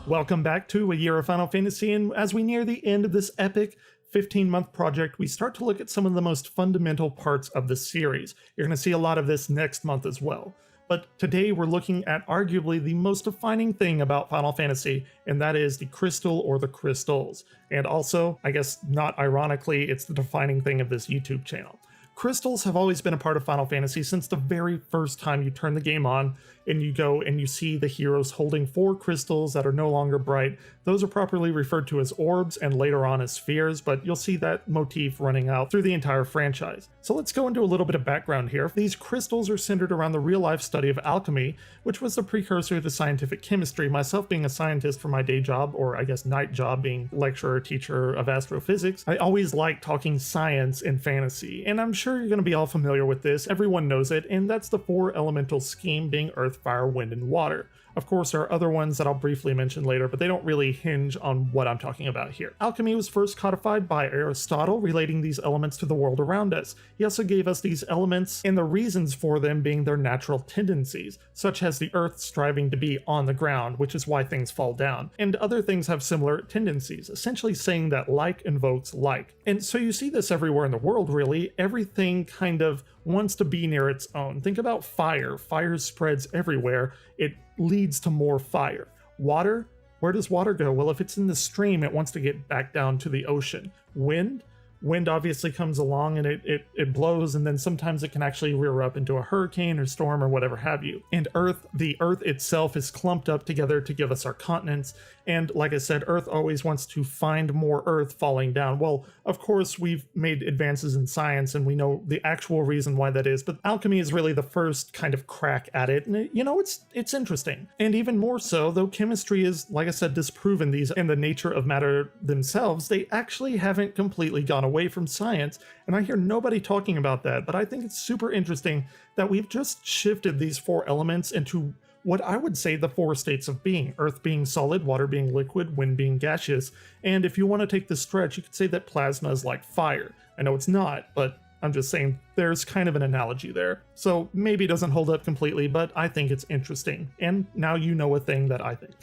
Welcome back to A Year of Final Fantasy, and as we near the end of this epic 15-month project, we start to look at some of the most fundamental parts of the series. You're going to see a lot of this next month as well. But today we're looking at arguably the most defining thing about Final Fantasy, and that is the crystal or the crystals. And also, I guess not ironically, it's the defining thing of this YouTube channel. Crystals have always been a part of Final Fantasy since the very first time you turn the game on and you go and you see the heroes holding 4 crystals that are no longer bright. Those are properly referred to as orbs and later on as spheres, but you'll see that motif running out through the entire franchise. So let's go into a little bit of background here. These crystals are centered around the real-life study of alchemy, which was the precursor to scientific chemistry. Myself being a scientist for my day job, or I guess night job being lecturer, teacher of astrophysics, I always like talking science in fantasy, and I'm sure you're going to be all familiar with this. Everyone knows it, and that's the 4 elemental scheme being earth, fire, wind, and water. Of course, there are other ones that I'll briefly mention later, but they don't really hinge on what I'm talking about here. Alchemy was first codified by Aristotle, relating these elements to the world around us. He also gave us these elements and the reasons for them being their natural tendencies, such as the earth striving to be on the ground, which is why things fall down, and other things have similar tendencies, essentially saying that like invokes like. And so you see this everywhere in the world, really. Everything kind of wants to be near its own. Think about fire. Fire spreads everywhere. It leads to more fire. Water, where does water go? Well, if it's in the stream, it wants to get back down to the ocean. Wind obviously comes along and it blows, and then sometimes it can actually rear up into a hurricane or storm or whatever have you. And Earth, the Earth itself is clumped up together to give us our continents. And like I said, Earth always wants to find more Earth falling down. Well, of course, we've made advances in science and we know the actual reason why that is, but alchemy is really the first kind of crack at it. And it's interesting. And even more so, though chemistry is, like I said, disproven these and the nature of matter themselves, they actually haven't completely gone away from science, and I hear nobody talking about that, but I think it's super interesting that we've just shifted these 4 elements into what I would say the 4 states of being: earth being solid, water being liquid, wind being gaseous, and if you want to take the stretch, you could say that plasma is like fire. I know it's not, but I'm just saying there's kind of an analogy there. So maybe it doesn't hold up completely, but I think it's interesting, and now you know a thing that I think.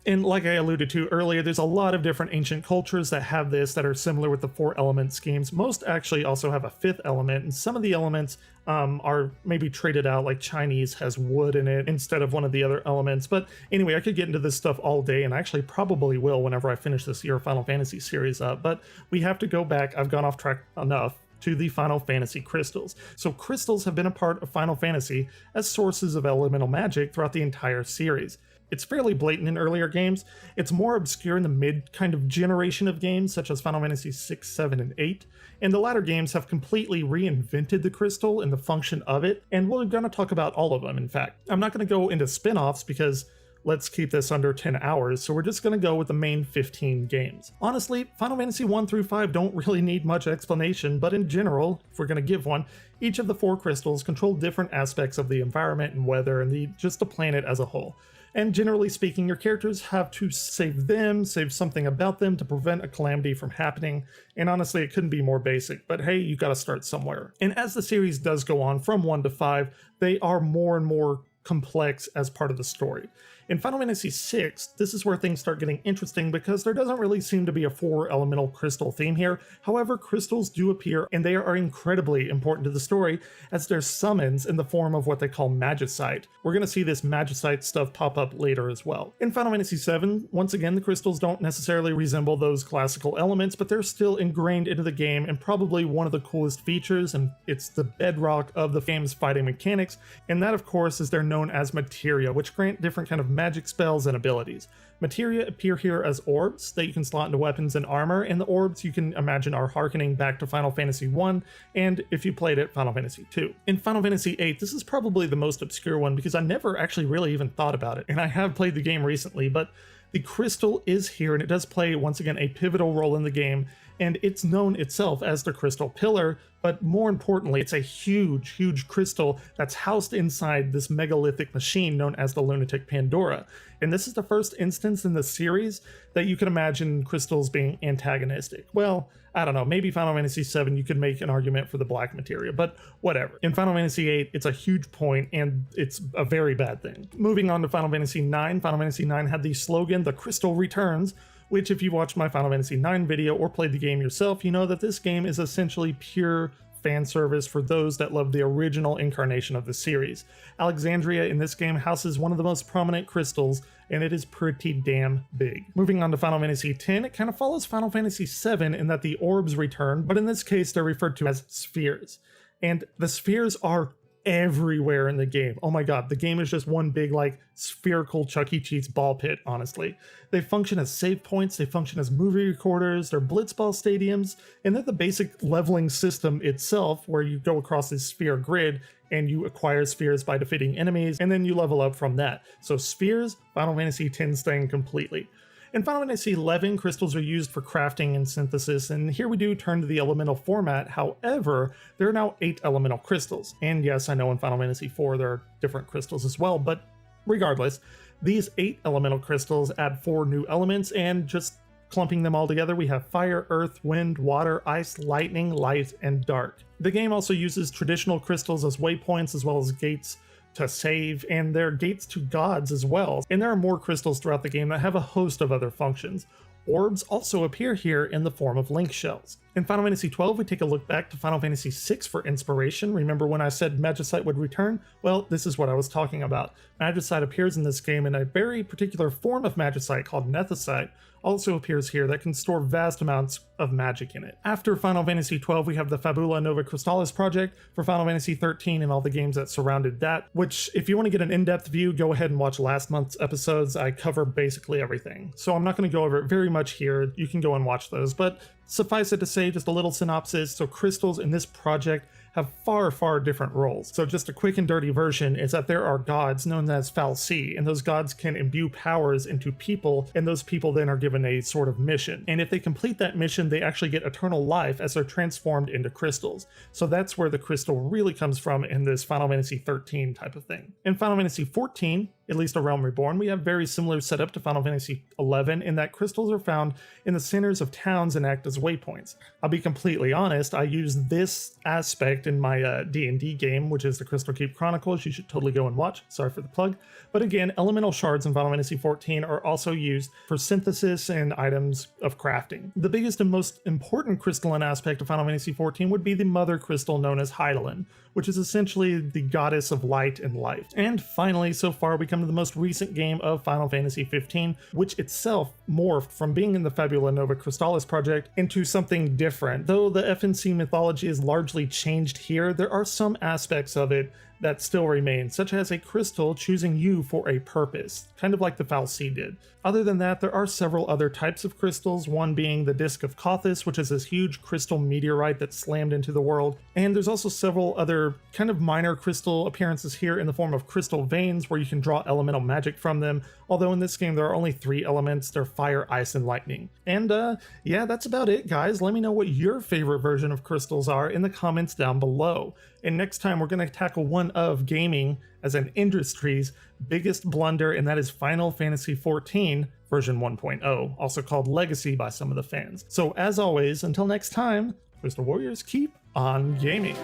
And like I alluded to earlier, there's a lot of different ancient cultures that have this that are similar with the 4 element schemes. Most actually also have a 5th element, and some of the elements are maybe traded out, like Chinese has wood in it instead of one of the other elements. But anyway, I could get into this stuff all day, and I actually probably will whenever I finish this Year of Final Fantasy series up, but we have to go back. I've gone off track enough to the Final Fantasy crystals. So crystals have been a part of Final Fantasy as sources of elemental magic throughout the entire series. It's fairly blatant in earlier games. It's more obscure in the mid kind of generation of games, such as Final Fantasy 6, 7, and 8. And the latter games have completely reinvented the crystal and the function of it, and we're going to talk about all of them, in fact. I'm not going to go into spin-offs because let's keep this under 10 hours, so we're just going to go with the main 15 games. Honestly, Final Fantasy 1 through 5 don't really need much explanation, but in general, if we're going to give one, each of the 4 crystals control different aspects of the environment and weather and just the planet as a whole. And generally speaking, your characters have to save something about them to prevent a calamity from happening, and honestly, it couldn't be more basic, but hey, you gotta start somewhere. And as the series does go on from 1 to 5, they are more and more complex as part of the story. In Final Fantasy VI, this is where things start getting interesting because there doesn't really seem to be a 4 elemental crystal theme here. However, crystals do appear, and they are incredibly important to the story as they're summons in the form of what they call magicite. We're going to see this magicite stuff pop up later as well. In Final Fantasy VII, once again, the crystals don't necessarily resemble those classical elements, but they're still ingrained into the game and probably one of the coolest features, and it's the bedrock of the game's fighting mechanics, and that of course is they're known as materia, which grant different kind of magic spells and abilities. Materia appear here as orbs that you can slot into weapons and armor, and the orbs you can imagine are harkening back to Final Fantasy 1, and if you played it, Final Fantasy 2. In Final Fantasy 8, this is probably the most obscure one because I never actually really even thought about it, and I have played the game recently, but the crystal is here, and it does play, once again, a pivotal role in the game, and it's known itself as the Crystal Pillar, But more importantly, it's a huge crystal that's housed inside this megalithic machine known as the Lunatic Pandora. And this is the first instance in the series that you can imagine crystals being antagonistic. Well, I don't know, maybe Final Fantasy VII you could make an argument for the black materia, but whatever. In Final Fantasy VIII, it's a huge point and it's a very bad thing. Moving on to Final Fantasy IX, Final Fantasy IX had the slogan, "The Crystal Returns," which if you watched my Final Fantasy IX video or played the game yourself, you know that this game is essentially pure fan service for those that love the original incarnation of the series. Alexandria in this game houses one of the most prominent crystals, and it is pretty damn big. Moving on to Final Fantasy X, it kind of follows Final Fantasy VII in that the orbs return, but in this case they're referred to as spheres. And the spheres are everywhere in the game. Oh my god, the game is just one big like spherical Chuck E. Cheese ball pit, honestly. They function as save points, they function as movie recorders, they're blitzball stadiums, and they're the basic leveling system itself where you go across this sphere grid and you acquire spheres by defeating enemies and then you level up from that. So spheres, Final Fantasy X staying completely. In Final Fantasy XI, crystals are used for crafting and synthesis, and here we do turn to the elemental format. However, there are now 8 elemental crystals. And yes, I know in Final Fantasy IV there are different crystals as well, but regardless, these 8 elemental crystals add 4 new elements, and just clumping them all together, we have fire, earth, wind, water, ice, lightning, light, and dark. The game also uses traditional crystals as waypoints as well as gates to save, and they're gates to gods as well. And there are more crystals throughout the game that have a host of other functions. Orbs also appear here in the form of link shells. In Final Fantasy XII, we take a look back to Final Fantasy VI for inspiration. Remember when I said Magicite would return? Well, this is what I was talking about. Magicite appears in this game in a very particular form of Magicite called Nethicite, also appears here that can store vast amounts of magic in it. After Final Fantasy XII, we have the Fabula Nova Crystallis project for Final Fantasy XIII and all the games that surrounded that, which if you want to get an in-depth view, go ahead and watch last month's episodes. I cover basically everything. So I'm not going to go over it very much here. You can go and watch those, but suffice it to say, just a little synopsis. So crystals in this project have far different roles. So just a quick and dirty version is that there are gods known as fal'Cie, and those gods can imbue powers into people, and those people then are given a sort of mission. And if they complete that mission, they actually get eternal life as they're transformed into crystals. So that's where the crystal really comes from in this Final Fantasy XIII type of thing. In Final Fantasy XIV, at least A Realm Reborn, we have very similar setup to Final Fantasy XI in that crystals are found in the centers of towns and act as waypoints. I'll be completely honest, I use this aspect in my D&D game, which is the Crystal Keep Chronicles. You should totally go and watch. Sorry for the plug. But again, elemental shards in Final Fantasy XIV are also used for synthesis and items of crafting. The biggest and most important crystalline aspect of Final Fantasy XIV would be the mother crystal known as Hydaelyn, which is essentially the goddess of light and life. And finally, so far, we come to the most recent game of Final Fantasy XV, which itself morphed from being in the Fabula Nova Crystallis project into something different. Though the FNC mythology is largely changed here, there are some aspects of it that still remain, such as a crystal choosing you for a purpose, kind of like the fal'Cie did. Other than that, there are several other types of crystals, one being the Disc of Kothis, which is this huge crystal meteorite that slammed into the world, and there's also several other kind of minor crystal appearances here in the form of crystal veins where you can draw elemental magic from them, although in this game there are only 3 elements, they're fire, ice, and lightning. And yeah, that's about it, guys. Let me know what your favorite version of crystals are in the comments down below. And next time we're going to tackle one of gaming as an industry's biggest blunder, and that is Final Fantasy XIV version 1.0, also called Legacy by some of the fans. So as always, until next time, Crystal Warriors, keep on gaming.